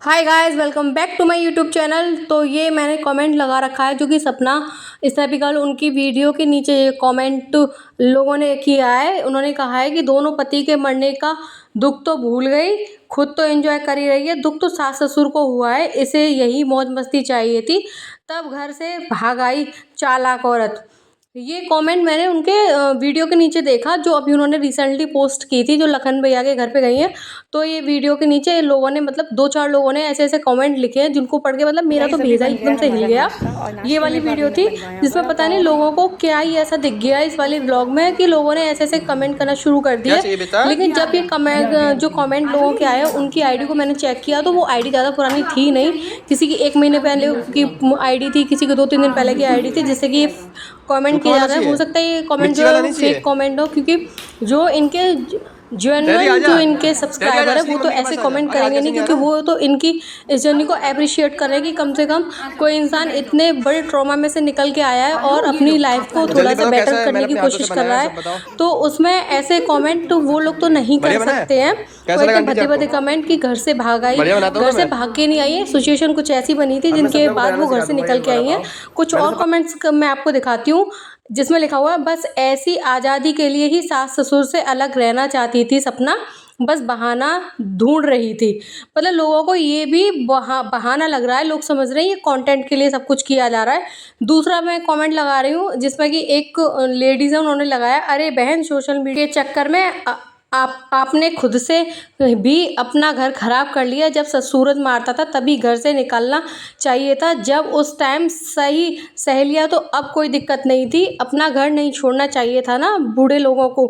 Hi guys, welcome back to my YouTube channel. तो ये मैंने कमेंट लगा रखा है जो कि सपना स्नैपी गर्ल उनकी वीडियो के नीचे ये कमेंट लोगों ने किया है। उन्होंने कहा है कि दोनों पति के मरने का दुख तो भूल गई, खुद तो एंजॉय कर ही रही है, दुख तो सास ससुर को हुआ है, इसे यही मौज मस्ती चाहिए थी, तब घर से भाग आई चालाक औरत। ये कमेंट मैंने उनके वीडियो के नीचे देखा जो अभी उन्होंने रिसेंटली पोस्ट की थी, जो लखन भैया के घर पे गई हैं। तो ये वीडियो के नीचे लोगों ने मतलब 2-4 लोगों ने ऐसे-ऐसे कमेंट लिखे हैं जिनको पढ़ के मतलब मेरा तो भेजा ही एकदम से हिल गया। ये वाली वीडियो थी जिसमें पता नहीं लोगों को क्या ही ऐसा दिख गया इस वाले व्लॉग में कि लोगों ने ऐसे-ऐसे कमेंट करना शुरू कर दिए। लेकिन जब ये कमेंट लोगों के आए उनकी आईडी को मैंने चेक किया तो वो आईडी ज़्यादा पुरानी थी नहीं। किसी की 1 महीने पहले की आईडी थी, किसी की 2-3 दिन पहले की आईडी थी, जिससे कि कमेंट किया जाता है। हो सकता है ये कमेंट जो है फेक कमेंट हो, क्योंकि जो इनके जेन्युइन जो इनके सब्सक्राइबर है वो तो ऐसे कमेंट करेंगे नहीं, क्योंकि वो तो इनकी इस जर्नी को अप्रिशिएट कर रहे हैं कि कम से कम कोई इंसान इतने बड़े ट्रॉमा में से निकल के आया है और अपनी लाइफ को थोड़ा सा बेटर करने की कोशिश कर रहा है। तो उसमें ऐसे कमेंट तो वो लोग तो नहीं कर सकते हैं। कोई इतने भद्दे कमेंट कि घर से भाग आई, घर से भाग के नहीं आई है, सिचुएशन कुछ ऐसी बनी थी जिनके बाद वो घर से निकल के आई हैं। कुछ और कमेंट्स मैं आपको दिखाती हूँ जिसमें लिखा हुआ है, बस ऐसी आज़ादी के लिए ही सास ससुर से अलग रहना चाहती थी सपना, बस बहाना ढूंढ रही थी। मतलब लोगों को ये भी बहाना लग रहा है, लोग समझ रहे हैं ये कंटेंट के लिए सब कुछ किया जा रहा है। दूसरा मैं कमेंट लगा रही हूँ जिसमें कि एक लेडीज़ है, उन्होंने लगाया, अरे बहन सोशल मीडिया के चक्कर में आपने खुद से भी अपना घर खराब कर लिया। जब सूरज मारता था तभी घर से निकलना चाहिए था, जब उस टाइम सही सह लिया तो अब कोई दिक्कत नहीं थी, अपना घर नहीं छोड़ना चाहिए था ना बूढ़े लोगों को।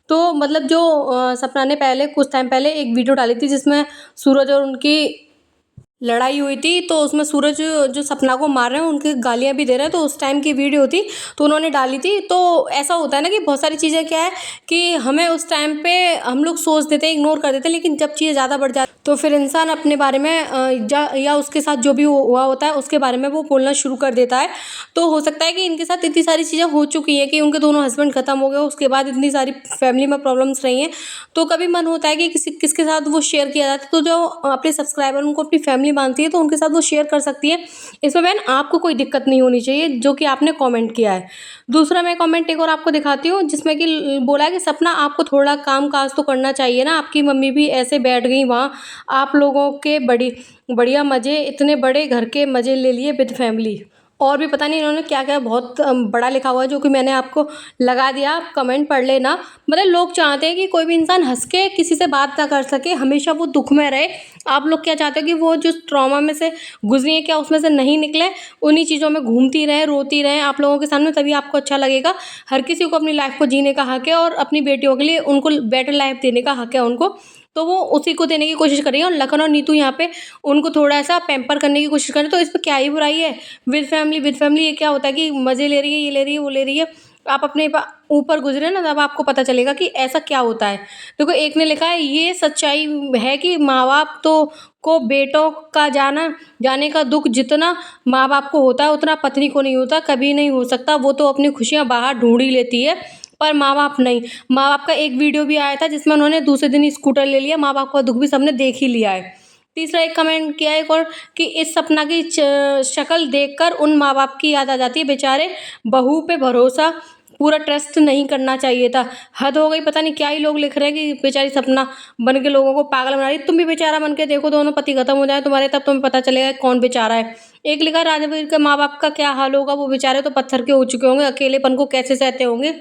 तो मतलब जो सपना ने पहले कुछ टाइम पहले एक वीडियो डाली थी जिसमें सूरज और उनकी लड़ाई हुई थी, तो उसमें सूरज जो सपना को मार रहे हैं उनकी गालियाँ भी दे रहे हैं, तो उस टाइम की वीडियो थी तो उन्होंने डाली थी। तो ऐसा होता है ना कि बहुत सारी चीज़ें क्या है कि हमें उस टाइम पे हम लोग सोच देते हैं, इग्नोर कर देते हैं, लेकिन जब चीज़ें ज़्यादा बढ़ जाती तो फिर इंसान अपने बारे में या उसके साथ जो भी हुआ होता है उसके बारे में वो बोलना शुरू कर देता है। तो हो सकता है कि इनके साथ इतनी सारी चीज़ें हो चुकी हैं कि उनके दोनों हस्बैंड ख़त्म हो गए, उसके बाद इतनी सारी फैमिली में प्रॉब्लम्स रही हैं, तो कभी मन होता है कि किसके साथ वो शेयर किया जाता है। तो जो अपने सब्सक्राइबर उनको अपनी फैमिली मानती है तो उनके साथ वो शेयर कर सकती है। इसमें बहन आपको कोई दिक्कत नहीं होनी चाहिए जो कि आपने कमेंट किया है। दूसरा मैं कमेंट एक और आपको दिखाती हूँ जिसमें कि बोला है कि सपना आपको थोड़ा काम काज तो करना चाहिए ना, आपकी मम्मी भी ऐसे बैठ गई वहाँ, आप लोगों के बढ़िया मज़े, इतने बड़े घर के मज़े ले लिए विद फैमिली। और भी पता नहीं इन्होंने क्या क्या बहुत बड़ा लिखा हुआ है जो कि मैंने आपको लगा दिया, आप कमेंट पढ़ लेना। मतलब लोग चाहते हैं कि कोई भी इंसान हंस के किसी से बात ना कर सके, हमेशा वो दुख में रहे। आप लोग क्या चाहते हो कि वो जो ट्रॉमा में से गुजरी है क्या उसमें से नहीं निकले, उन्हीं चीज़ों में घूमती रहे, रोती रहे आप लोगों के सामने, तभी आपको अच्छा लगेगा। हर किसी को अपनी लाइफ को जीने का हक है और अपनी बेटियों के लिए उनको बेटर लाइफ देने का हक है उनको, तो वो उसी को देने की कोशिश कर रही है। और लखन और नीतू यहाँ पे उनको थोड़ा सा पैम्पर करने की कोशिश कर रहे हैं, तो इस पर क्या ही बुराई है। विद फैमिली ये क्या होता है कि मज़े ले रही है, ये ले रही है, वो ले रही है। आप अपने ऊपर गुजरे ना तब आपको पता चलेगा कि ऐसा क्या होता है। देखो एक ने लिखा है, ये सच्चाई है कि माँ बाप तो को बेटों का जाने का दुख जितना माँ बाप को होता है उतना पत्नी को नहीं होता, कभी नहीं हो सकता। वो तो अपनी खुशियाँ बाहर ढूंढ ही लेती है पर माँ बाप नहीं। माँ बाप का एक वीडियो भी आया था जिसमें उन्होंने दूसरे दिन ही स्कूटर ले लिया, माँ बाप का दुख भी सबने देख ही लिया है। तीसरा एक कमेंट किया एक और कि इस सपना की शक्ल देखकर उन माँ बाप की याद आ जाती है, बेचारे बहू पे भरोसा पूरा ट्रस्ट नहीं करना चाहिए था। हद हो गई, पता नहीं क्या ही लोग लिख रहे हैं कि बेचारी सपना बन के लोगों को पागल बना रही। तुम भी बेचारा बन के देखो, दोनों पति खत्म हो जाए तुम्हारे, तब तुम्हें पता चलेगा कौन बेचारा है। एक लिखा, राजवीर के माँ बाप का क्या हाल होगा, वो बेचारे तो पत्थर के हो चुके होंगे, अकेलेपन को कैसे सहते होंगे।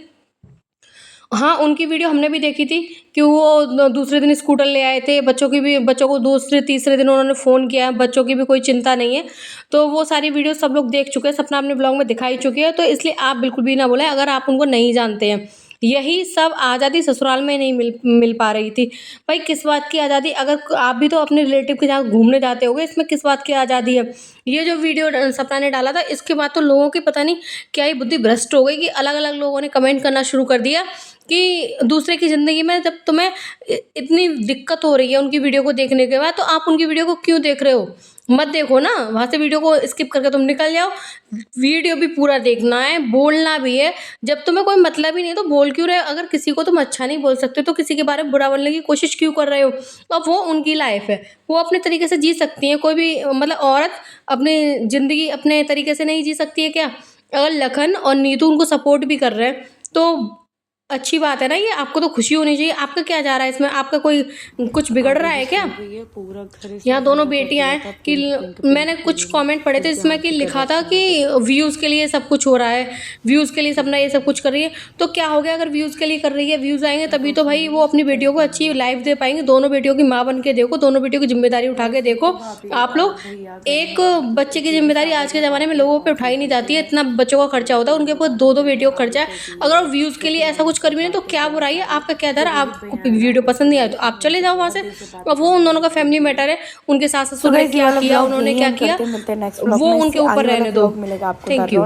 हाँ, उनकी वीडियो हमने भी देखी थी कि वो दूसरे दिन स्कूटर ले आए थे, बच्चों को दूसरे तीसरे दिन उन्होंने फ़ोन किया है, बच्चों की भी कोई चिंता नहीं है। तो वो सारी वीडियो सब लोग देख चुके हैं, सपना अपने ब्लॉग में दिखाई चुकी है, तो इसलिए आप बिल्कुल भी ना बोलें अगर आप उनको नहीं जानते हैं। यही सब आज़ादी ससुराल में नहीं मिल पा रही थी। भाई किस बात की आज़ादी, अगर आप भी तो अपने रिलेटिव के साथ घूमने जाते होगे, इसमें किस बात की आज़ादी है। ये जो वीडियो सपना ने डाला था इसके बाद तो लोगों की पता नहीं क्या ही बुद्धि भ्रष्ट हो गई कि अलग अलग लोगों ने कमेंट करना शुरू कर दिया कि दूसरे की ज़िंदगी में जब तुम्हें इतनी दिक्कत हो रही है उनकी वीडियो को देखने के बाद, तो आप उनकी वीडियो को क्यों देख रहे हो? मत देखो ना, वहाँ से वीडियो को स्किप करके तुम निकल जाओ। वीडियो भी पूरा देखना है, बोलना भी है। जब तुम्हें कोई मतलब ही नहीं है तो बोल क्यों रहे हो? अगर किसी को तुम अच्छा नहीं बोल सकते तो किसी के बारे में बुरा बोलने की कोशिश क्यों कर रहे हो? अब वो उनकी लाइफ है, वो अपने तरीके से जी सकती है। कोई भी मतलब औरत अपनी ज़िंदगी अपने तरीके से नहीं जी सकती है क्या? अगर लखन और नीतू उनको सपोर्ट भी कर रहे हैं तो अच्छी बात है ना, ये आपको तो खुशी होनी चाहिए। आपका क्या जा रहा है इसमें? आपका कोई कुछ बिगड़ रहा है क्या? यहाँ दोनों बेटियां हैं कि मैंने कुछ कमेंट पढ़े थे जिसमें कि लिखा था कि व्यूज़ के लिए सब कुछ हो रहा है, व्यूज़ के लिए सपना ये सब कुछ कर रही है। तो क्या हो गया अगर व्यूज़ के लिए कर रही है? व्यूज़ आएंगे तभी तो भाई वो अपनी बेटियों को अच्छी लाइफ दे पाएंगे। दोनों बेटियों की माँ बन के देखो, दोनों बेटियों की जिम्मेदारी उठा के देखो। आप लोग एक बच्चे की जिम्मेदारी आज के ज़माने में लोगों पे उठाई नहीं जाती है। इतना बच्चों का खर्चा होता है, उनके ऊपर दो दो बेटियों का खर्चा है। अगर आप व्यूज़ के लिए ऐसा कुछ कर भी नहीं तो क्या बुराई है? आपका क्या डर? आपको वीडियो पसंद नहीं आया तो आप चले जाओ वहाँ से। अब वो उन दोनों का फैमिली मैटर है, उनके सास ससुर ने क्या किया, उन्होंने क्या किया, वो उनके ऊपर रहने दो। Thank you.